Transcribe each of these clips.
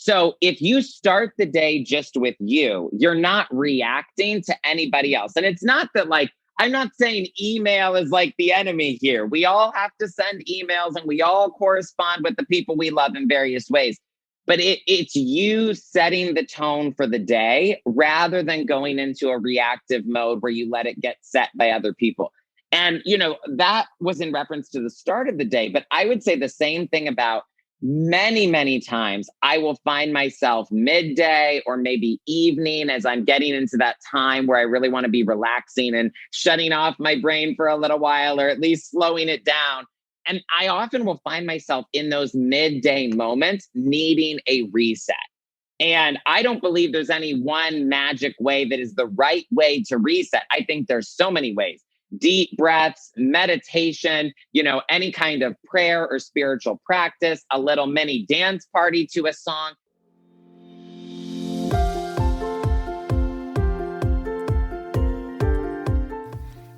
So if you start the day just with you, you're not reacting to anybody else. And it's not that like, I'm not saying email is like the enemy here. We all have to send emails and we all correspond with the people we love in various ways. But it's you setting the tone for the day rather than going into a reactive mode where you let it get set by other people. And, that was in reference to the start of the day. But I would say the same thing about many, many times I will find myself midday or maybe evening as I'm getting into that time where I really want to be relaxing and shutting off my brain for a little while, or at least slowing it down. And I often will find myself in those midday moments needing a reset. And I don't believe there's any one magic way that is the right way to reset. I think there's so many ways. Deep breaths, meditation, any kind of prayer or spiritual practice, a little mini dance party to a song.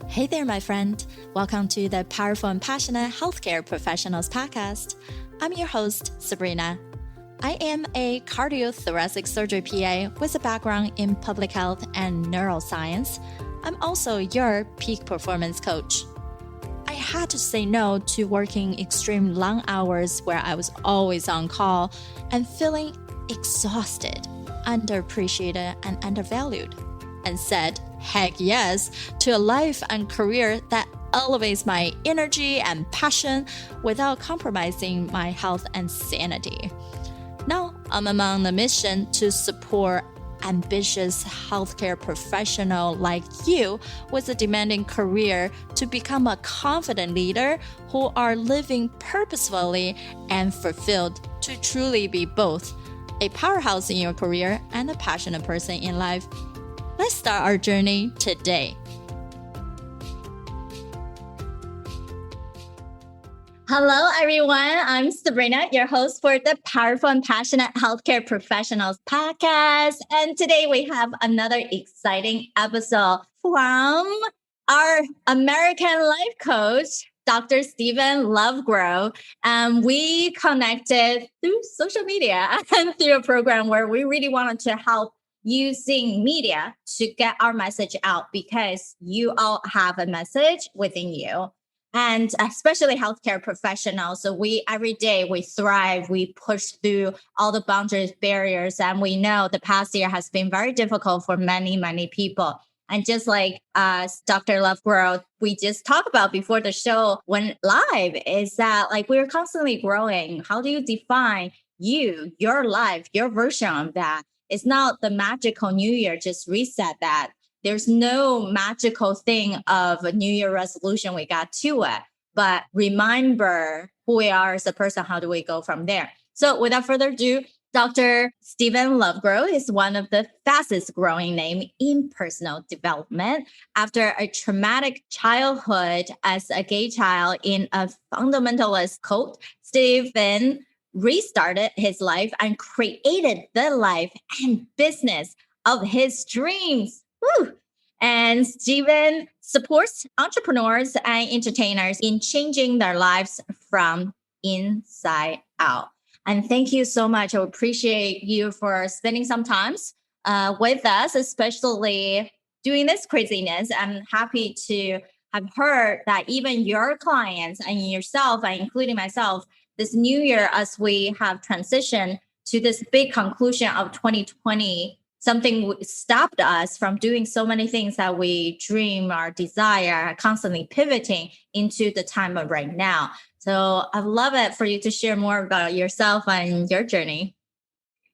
Hey there, my friend. Welcome to the Powerful and Passionate Healthcare Professionals podcast. I'm your host, Sabrina. I am a cardiothoracic surgery PA with a background in public health and neuroscience. I'm also your peak performance coach. I had to say no to working extreme long hours where I was always on call and feeling exhausted, underappreciated, and undervalued, and said heck yes to a life and career that elevates my energy and passion without compromising my health and sanity. Now I'm on the mission to support ambitious healthcare professional like you with a demanding career to become a confident leader who are living purposefully and fulfilled to truly be both a powerhouse in your career and a passionate person in life. Let's start our journey today. Hello, everyone. I'm Sabrina, your host for the Powerful and Passionate Healthcare Professionals podcast. And today we have another exciting episode from our American life coach, Dr. Stephen Lovegrove. We connected through social media and through a program where we really wanted to help using media to get our message out because you all have a message within you. And especially healthcare professionals. So every day we thrive, we push through all the boundaries, barriers, and we know the past year has been very difficult for many, many people. And just like Dr. Lovegrove, we just talked about before the show went live, is that like we're constantly growing. How do you define your life, your version of that? It's not the magical New Year, just reset that. There's no magical thing of a New Year resolution we got to it, but remember who we are as a person. How do we go from there? So without further ado, Dr. Stephen Lovegrove is one of the fastest growing names in personal development. After a traumatic childhood as a gay child in a fundamentalist cult, Stephen restarted his life and created the life and business of his dreams. Woo. And Stephen supports entrepreneurs and entertainers in changing their lives from inside out. And thank you so much. I appreciate you for spending some time with us, especially doing this craziness. I'm happy to have heard that even your clients and yourself, and including myself, this new year, as we have transitioned to this big conclusion of 2020, something stopped us from doing so many things that we dream or desire, constantly pivoting into the time of right now. So I'd love it for you to share more about yourself and your journey.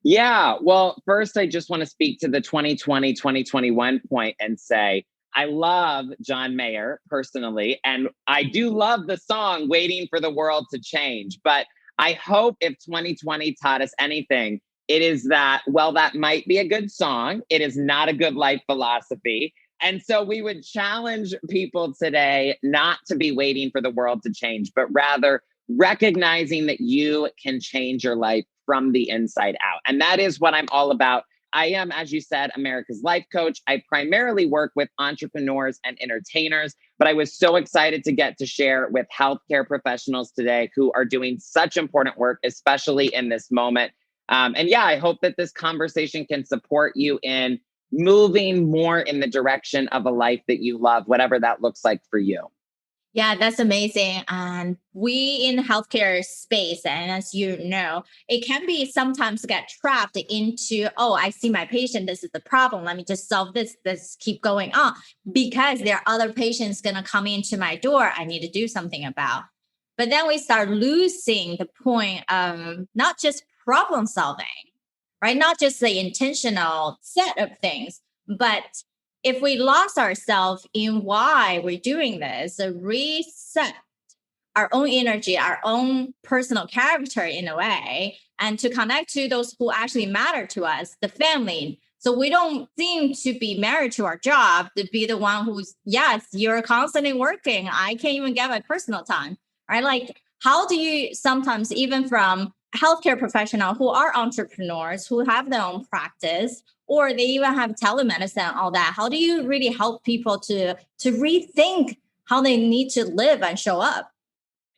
Yeah, well, first, I just want to speak to the 2020, 2021 point and say, I love John Mayer personally, and I do love the song Waiting for the World to Change. But I hope if 2020 taught us anything, it is that, well, that might be a good song. It is not a good life philosophy. And so we would challenge people today not to be waiting for the world to change, but rather recognizing that you can change your life from the inside out. And that is what I'm all about. I am, as you said, America's life coach. I primarily work with entrepreneurs and entertainers, but I was so excited to get to share with healthcare professionals today who are doing such important work, especially in this moment. And yeah, I hope that this conversation can support you in moving more in the direction of a life that you love, whatever that looks like for you. Yeah, that's amazing. And we in healthcare space, and as you know, it can be sometimes get trapped into, oh, I see my patient, this is the problem. Let me just solve this. Let's keep going on. Because there are other patients gonna come into my door, I need to do something about. But then we start losing the point of not just problem solving, right? Not just the intentional set of things, but if we lost ourselves in why we're doing this, reset our own energy, our own personal character in a way, and to connect to those who actually matter to us, the family. So we don't seem to be married to our job, to be the one who's, yes, you're constantly working. I can't even get my personal time, right? Like, how do you sometimes, even from healthcare professional who are entrepreneurs, who have their own practice, or they even have telemedicine and all that, how do you really help people to rethink how they need to live and show up?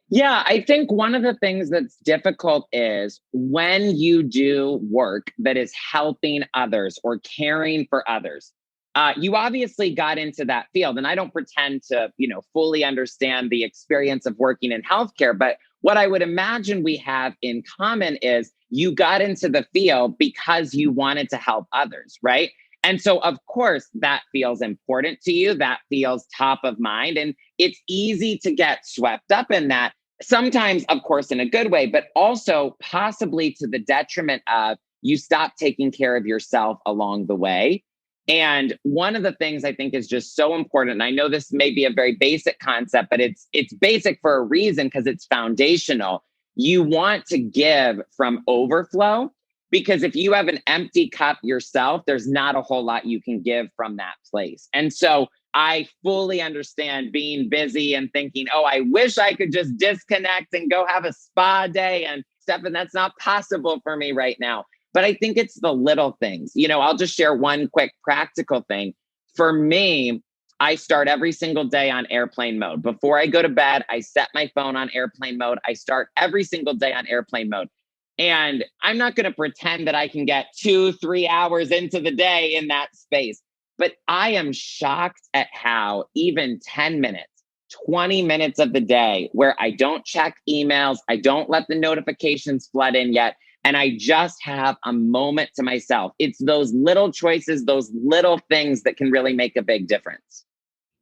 Yeah, I think one of the things that's difficult is when you do work that is helping others or caring for others. You obviously got into that field, and I don't pretend to, fully understand the experience of working in healthcare. But what I would imagine we have in common is you got into the field because you wanted to help others, right? And so, of course, that feels important to you. That feels top of mind, and it's easy to get swept up in that. Sometimes, of course, in a good way, but also possibly to the detriment of you stop taking care of yourself along the way. And one of the things I think is just so important, and I know this may be a very basic concept, but it's basic for a reason because it's foundational. You want to give from overflow because if you have an empty cup yourself, there's not a whole lot you can give from that place. And so I fully understand being busy and thinking, oh, I wish I could just disconnect and go have a spa day and stuff. And that's not possible for me right now. But I think it's the little things. I'll just share one quick practical thing. For me, I start every single day on airplane mode. Before I go to bed, I set my phone on airplane mode. I start every single day on airplane mode. And I'm not going to pretend that I can get 2-3 hours into the day in that space. But I am shocked at how even 10 minutes, 20 minutes of the day where I don't check emails, I don't let the notifications flood in yet, and I just have a moment to myself. It's those little choices, those little things that can really make a big difference.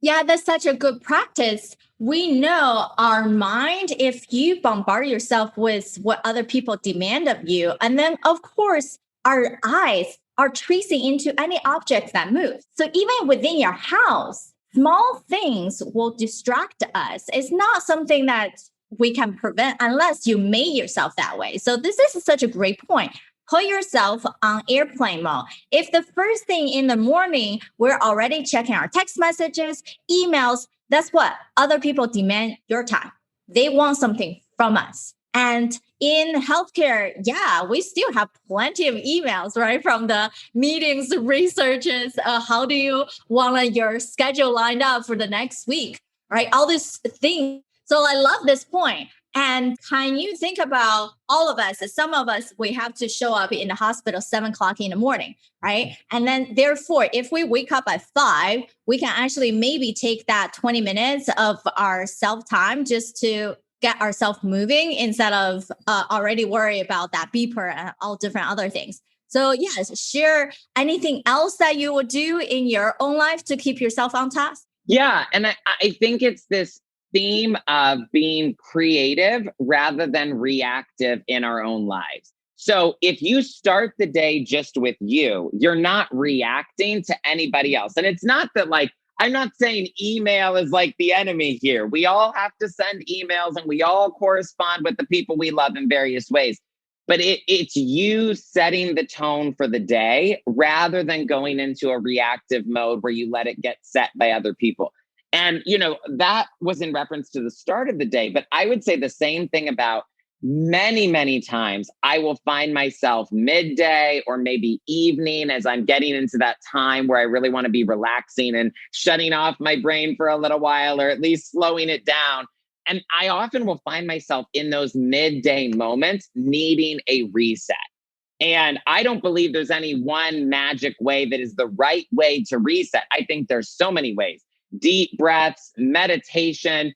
Yeah, that's such a good practice. We know our mind, if you bombard yourself with what other people demand of you, and then, of course, our eyes are tracing into any object that moves. So even within your house, small things will distract us. It's not something that we can prevent unless you made yourself that way. So this is such a great point. Put yourself on airplane mode. If the first thing in the morning, we're already checking our text messages, emails, that's what other people demand your time. They want something from us. And in healthcare, yeah, we still have plenty of emails, right? From the meetings, researches. How do you want your schedule lined up for the next week, right? All these things. So I love this point. And can you think about all of us? Some of us, we have to show up in the hospital 7 o'clock in the morning, right? And then therefore, if we wake up at 5, we can actually maybe take that 20 minutes of our self-time just to get ourselves moving instead of already worry about that beeper and all different other things. So yes, share anything else that you would do in your own life to keep yourself on task. Yeah. And I think it's this theme of being creative rather than reactive in our own lives. So if you start the day just with you, you're not reacting to anybody else. And it's not that I'm not saying email is like the enemy here. We all have to send emails and we all correspond with the people we love in various ways. But it's you setting the tone for the day rather than going into a reactive mode where you let it get set by other people. And, that was in reference to the start of the day. But I would say the same thing about many, many times I will find myself midday or maybe evening as I'm getting into that time where I really want to be relaxing and shutting off my brain for a little while, or at least slowing it down. And I often will find myself in those midday moments needing a reset. And I don't believe there's any one magic way that is the right way to reset. I think there's so many ways. Deep breaths, meditation,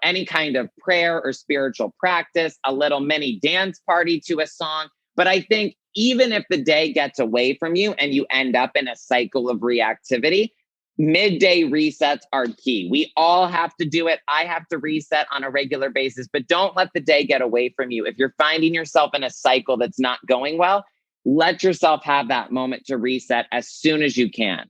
any kind of prayer or spiritual practice, a little mini dance party to a song. But I think even if the day gets away from you and you end up in a cycle of reactivity, midday resets are key. We all have to do it. I have to reset on a regular basis, but don't let the day get away from you. If you're finding yourself in a cycle that's not going well, let yourself have that moment to reset as soon as you can.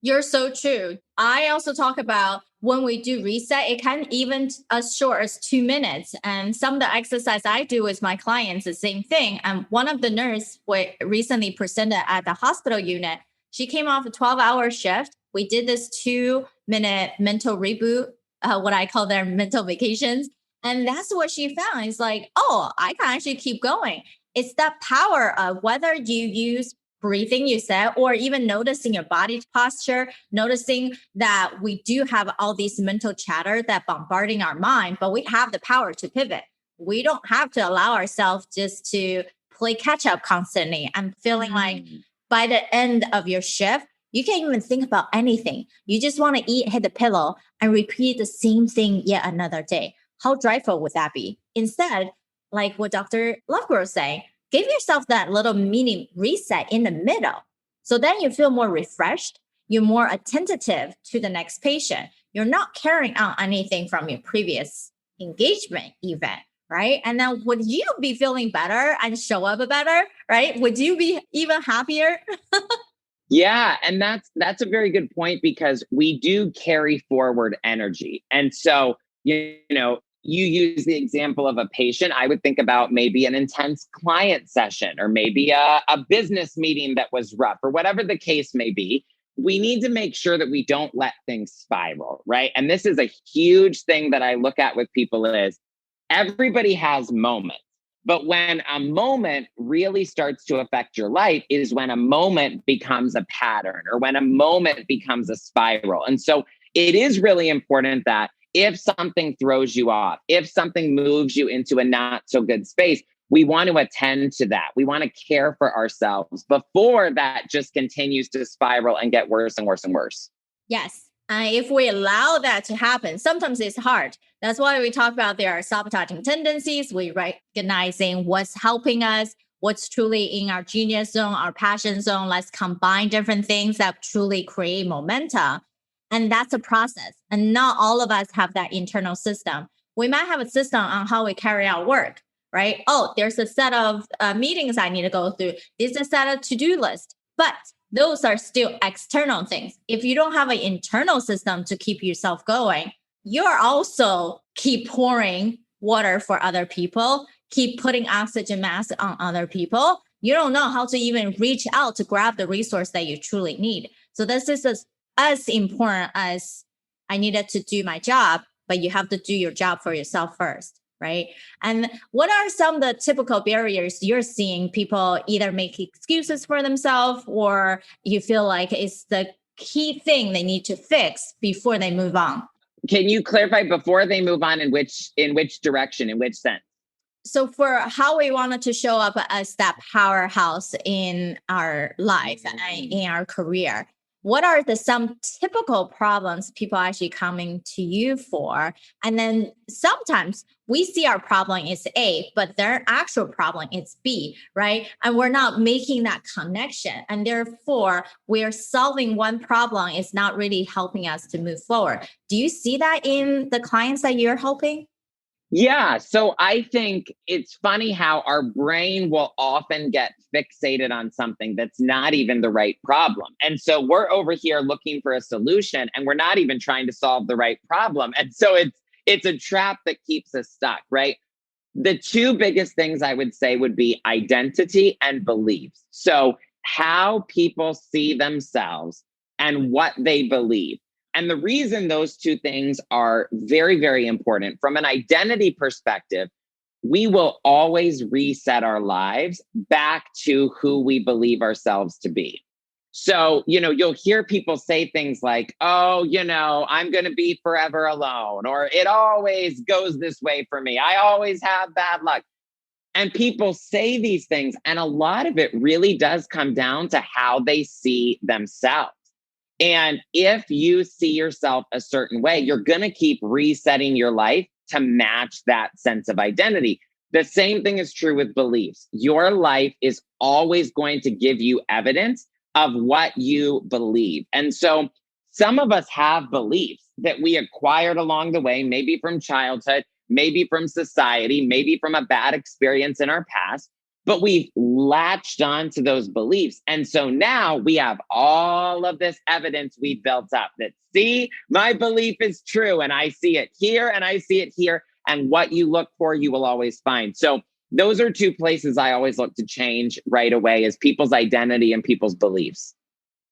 You're so true. I also talk about when we do reset, it can even as short as 2 minutes. And some of the exercise I do with my clients, the same thing. And one of the nurse recently presented at the hospital unit. She came off a 12-hour shift. We did this 2-minute mental reboot, what I call their mental vacations. And that's what she found. It's like, oh, I can actually keep going. It's that power of whether you use breathing, you said, or even noticing your body posture, noticing that we do have all these mental chatter that bombarding our mind, but we have the power to pivot. We don't have to allow ourselves just to play catch up constantly. I'm feeling like by the end of your shift, you can't even think about anything. You just want to eat, hit the pillow, and repeat the same thing yet another day. How dreadful would that be? Instead, like what Dr. Lovegrove was saying, give yourself that little mini reset in the middle. So then you feel more refreshed. You're more attentive to the next patient. You're not carrying out anything from your previous engagement event, right? And then would you be feeling better and show up better, right? Would you be even happier? Yeah, and that's a very good point because we do carry forward energy. And so, you use the example of a patient. I would think about maybe an intense client session or maybe a business meeting that was rough or whatever the case may be. We need to make sure that we don't let things spiral, right? And this is a huge thing that I look at with people is everybody has moments. But when a moment really starts to affect your life is when a moment becomes a pattern or when a moment becomes a spiral. And so it is really important that if something throws you off, if something moves you into a not so good space, we want to attend to that. We want to care for ourselves before that just continues to spiral and get worse and worse and worse. Yes. If we allow that to happen, sometimes it's hard. That's why we talk about there are sabotaging tendencies. We recognizing what's helping us, what's truly in our genius zone, our passion zone. Let's combine different things that truly create momentum. And that's a process. And not all of us have that internal system. We might have a system on how we carry out work, right? Oh, there's a set of meetings I need to go through. There's a set of to-do list. But those are still external things. If you don't have an internal system to keep yourself going, you're also keep pouring water for other people, keep putting oxygen masks on other people. You don't know how to even reach out to grab the resource that you truly need. So this is as important as I needed to do my job, but you have to do your job for yourself first, right? And what are some of the typical barriers you're seeing people either make excuses for themselves or you feel like it's the key thing they need to fix before they move on? Can you clarify before they move on in which direction, in which sense? So for how we wanted to show up as that powerhouse in our life and in our career, what are some typical problems people actually coming to you for? And then sometimes we see our problem is A, but their actual problem is B, right? And we're not making that connection. And therefore, we're solving one problem is not really helping us to move forward. Do you see that in the clients that you're helping? Yeah. So I think it's funny how our brain will often get fixated on something that's not even the right problem. And so we're over here looking for a solution and we're not even trying to solve the right problem. And so it's a trap that keeps us stuck, right? The two biggest things I would say would be identity and beliefs. So how people see themselves and what they believe. And the reason those two things are very, very important from an identity perspective, we will always reset our lives back to who we believe ourselves to be. So, you'll hear people say things like, oh, I'm going to be forever alone, or it always goes this way for me. I always have bad luck. And people say these things, and a lot of it really does come down to how they see themselves. And if you see yourself a certain way, you're going to keep resetting your life to match that sense of identity. The same thing is true with beliefs. Your life is always going to give you evidence of what you believe. And so some of us have beliefs that we acquired along the way, maybe from childhood, maybe from society, maybe from a bad experience in our past, but we've latched on to those beliefs. And so now we have all of this evidence we built up that, see, my belief is true. And I see it here and I see it here. And what you look for, you will always find. So those are two places I always look to change right away, is people's identity and people's beliefs.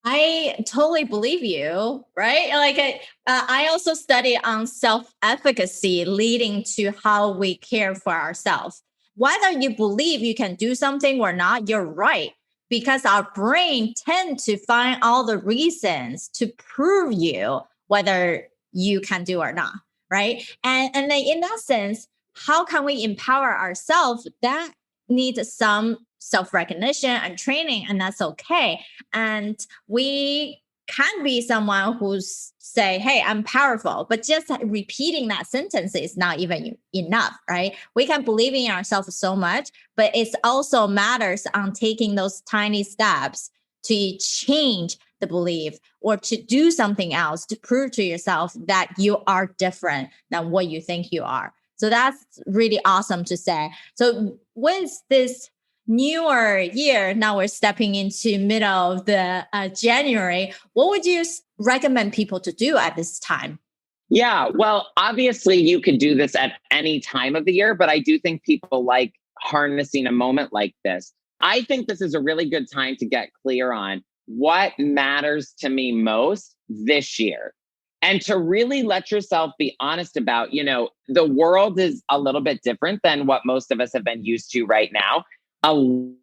I totally believe you, right? Like I also study on self-efficacy leading to how we care for ourselves. Whether you believe you can do something or not, you're right. Because our brain tend to find all the reasons to prove you whether you can do or not, right? And then in that sense, how can we empower ourselves? That needs some self-recognition and training, and that's okay. And we can be someone who's say, hey, I'm powerful, but just repeating that sentence is not even enough, right? We can believe in ourselves so much, but it also matters on taking those tiny steps to change the belief or to do something else to prove to yourself that you are different than what you think you are. So that's really awesome to say. So with this newer year, now we're stepping into middle of the January, what would you recommend people to do at this time? Yeah, well, obviously you could do this at any time of the year, but I do think people like harnessing a moment like this. I think this is a really good time to get clear on what matters to me most this year. And to really let yourself be honest about, the world is a little bit different than what most of us have been used to right now. A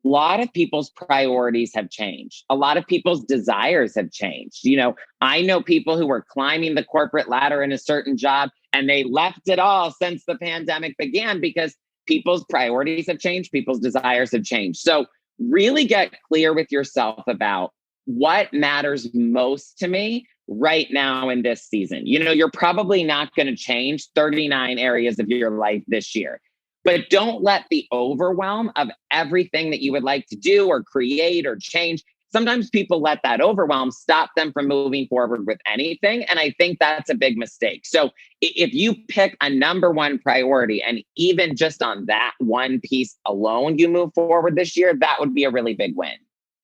lot of people's priorities have changed. A lot of people's desires have changed. I know people who were climbing the corporate ladder in a certain job and they left it all since the pandemic began because people's priorities have changed, people's desires have changed. So really get clear with yourself about what matters most to me right now in this season. You're probably not going to change 39 areas of your life this year. But don't let the overwhelm of everything that you would like to do or create or change. Sometimes people let that overwhelm stop them from moving forward with anything. And I think that's a big mistake. So if you pick a number one priority and even just on that one piece alone, you move forward this year, that would be a really big win.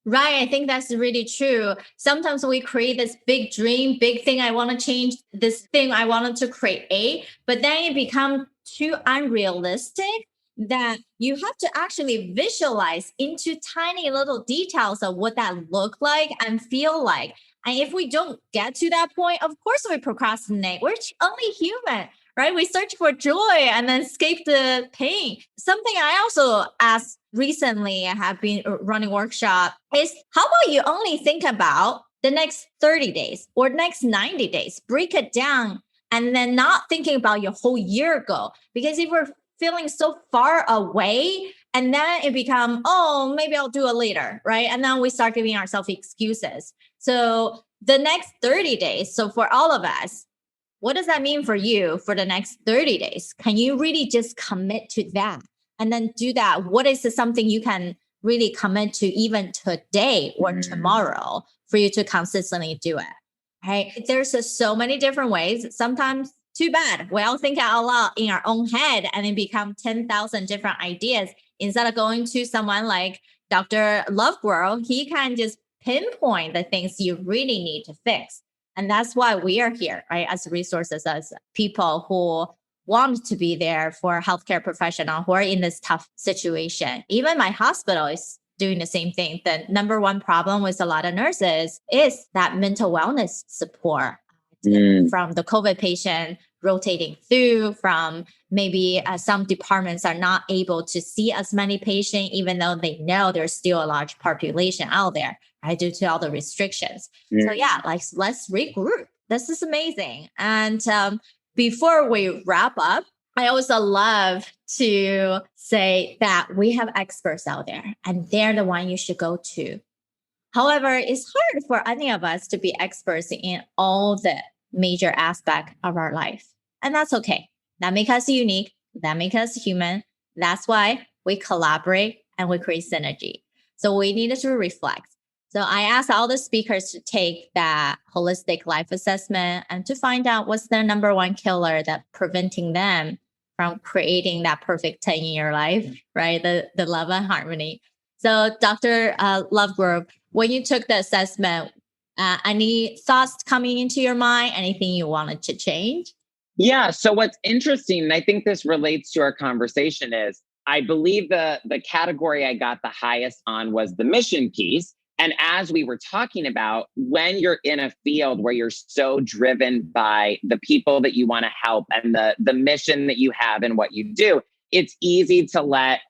Right. I think that's really true. Sometimes we create this big dream, big thing I want to change, this thing I wanted to create, but then it becomes too unrealistic that you have to actually visualize into tiny little details of what that look like and feel like. And if we don't get to that point, of course we procrastinate. We're only human, right? We search for joy and then escape the pain. Something I also asked recently, I have been running workshop, is how about you only think about the next 30 days or next 90 days, break it down and then not thinking about your whole year goal. Because if we're feeling so far away and then it become, oh, maybe I'll do it later, right? And then we start giving ourselves excuses. So the next 30 days, so for all of us, what does that mean for you for the next 30 days? Can you really just commit to that? And then do that. What is something you can really commit to even today or tomorrow for you to consistently do it? Right? There's so many different ways. Sometimes too bad. We all think out loud in our own head and it become 10,000 different ideas. Instead of going to someone like Dr. Lovegrove, he can just pinpoint the things you really need to fix. And that's why we are here, right? As resources, as people who want to be there for healthcare professionals who are in this tough situation. Even my hospital is doing the same thing. The number one problem with a lot of nurses is that mental wellness support from the COVID patient rotating through, from maybe some departments are not able to see as many patients, even though they know there's still a large population out there, right, due to all the restrictions. So yeah, let's regroup. This is amazing. And before we wrap up, I also love to say that we have experts out there and they're the one you should go to. However, it's hard for any of us to be experts in all the major aspects of our life. And that's okay. That makes us unique. That makes us human. That's why we collaborate and we create synergy. So we needed to reflect. So I asked all the speakers to take that holistic life assessment and to find out what's their number one killer that's preventing them from creating that perfect 10-year life, right? The love and harmony. So Dr. Lovegrove, when you took the assessment, any thoughts coming into your mind? Anything you wanted to change? Yeah. So what's interesting, and I think this relates to our conversation, is I believe the category I got the highest on was the mission piece. And as we were talking about, when you're in a field where you're so driven by the people that you want to help and the mission that you have and what you do, it's easy to let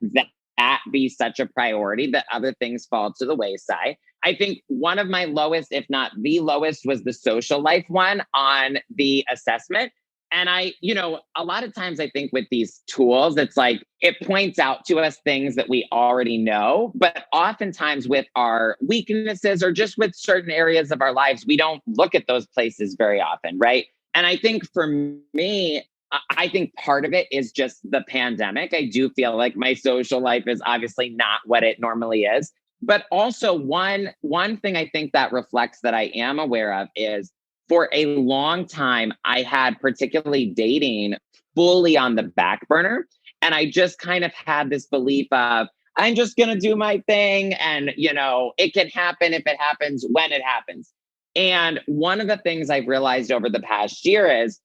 that be such a priority that other things fall to the wayside. I think one of my lowest, if not the lowest, was the social life one on the assessment. And a lot of times I think with these tools, it's like it points out to us things that we already know, but oftentimes with our weaknesses or just with certain areas of our lives, we don't look at those places very often, right? And I think for me, I think part of it is just the pandemic. I do feel like my social life is obviously not what it normally is. But also one thing I think that reflects that I am aware of is for a long time, I had particularly dating fully on the back burner. And I just kind of had this belief of, I'm just going to do my thing. And, it can happen if it happens, when it happens. And one of the things I've realized over the past year is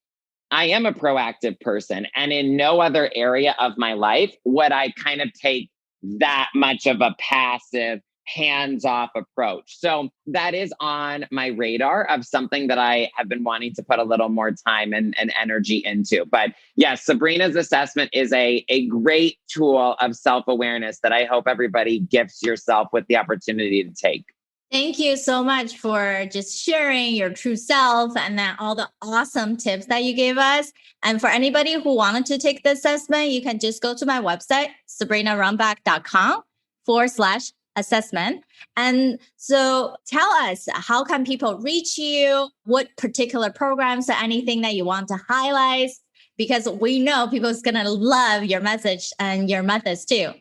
I am a proactive person. And in no other area of my life would I kind of take that much of a passive, hands-off approach. So that is on my radar of something that I have been wanting to put a little more time and energy into. But yes, Sabrina's assessment is a great tool of self-awareness that I hope everybody gifts yourself with the opportunity to take. Thank you so much for just sharing your true self and then all the awesome tips that you gave us. And for anybody who wanted to take the assessment, you can just go to my website, sabrinarunback.com/assessment. And so tell us, how can people reach you? What particular programs or anything that you want to highlight? Because we know people's going to love your message and your methods too.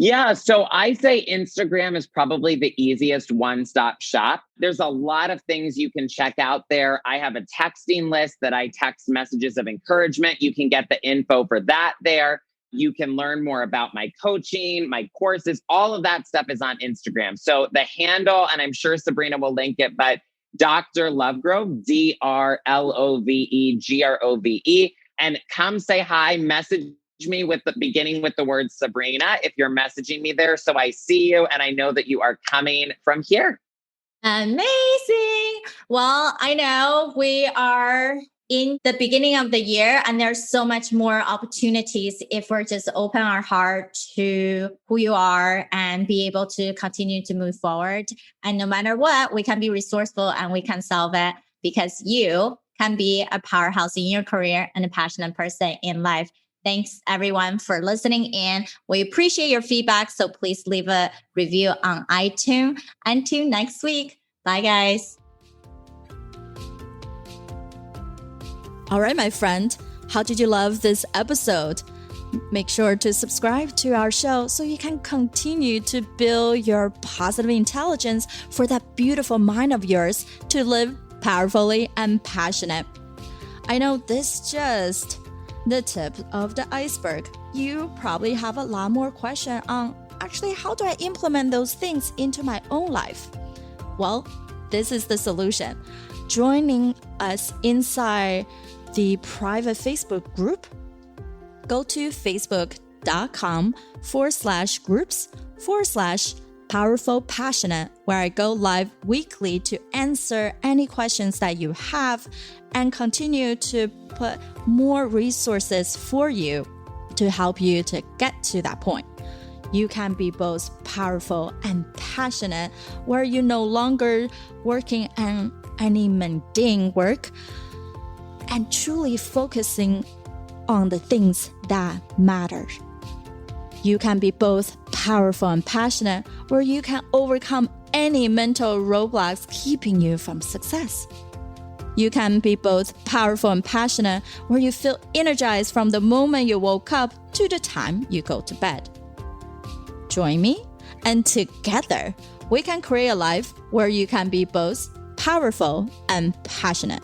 Yeah, so I say Instagram is probably the easiest one-stop shop. There's a lot of things you can check out there. I have a texting list that I text messages of encouragement. You can get the info for that there. You can learn more about my coaching, my courses, all of that stuff is on Instagram. So the handle, and I'm sure Sabrina will link it, but Dr. Lovegrove, DrLovegrove. And come say hi, message me beginning with the word Sabrina if you're messaging me there, so I see you and I know that you are coming from here. Amazing. Well, I know we are in the beginning of the year and there's so much more opportunities if we're just open our heart to who you are and be able to continue to move forward. And no matter what, we can be resourceful and we can solve it because you can be a powerhouse in your career and a passionate person in life. Thanks everyone for listening in. We appreciate your feedback. So please leave a review on iTunes. Until next week. Bye guys. All right, my friend. How did you love this episode? Make sure to subscribe to our show so you can continue to build your positive intelligence for that beautiful mind of yours to live powerfully and passionate. I know this just the tip of the iceberg. You probably have a lot more questions on actually how do I implement those things into my own life? Well, this is the solution. Joining us inside the private Facebook group, go to facebook.com/groups/powerful passionate, where I go live weekly to answer any questions that you have and continue to put more resources for you to help you to get to that point. You can be both powerful and passionate, where you're no longer working on any mundane work and truly focusing on the things that matter. You can be both powerful and passionate, or you can overcome any mental roadblocks keeping you from success. You can be both powerful and passionate, where you feel energized from the moment you woke up to the time you go to bed. Join me, and together, we can create a life where you can be both powerful and passionate.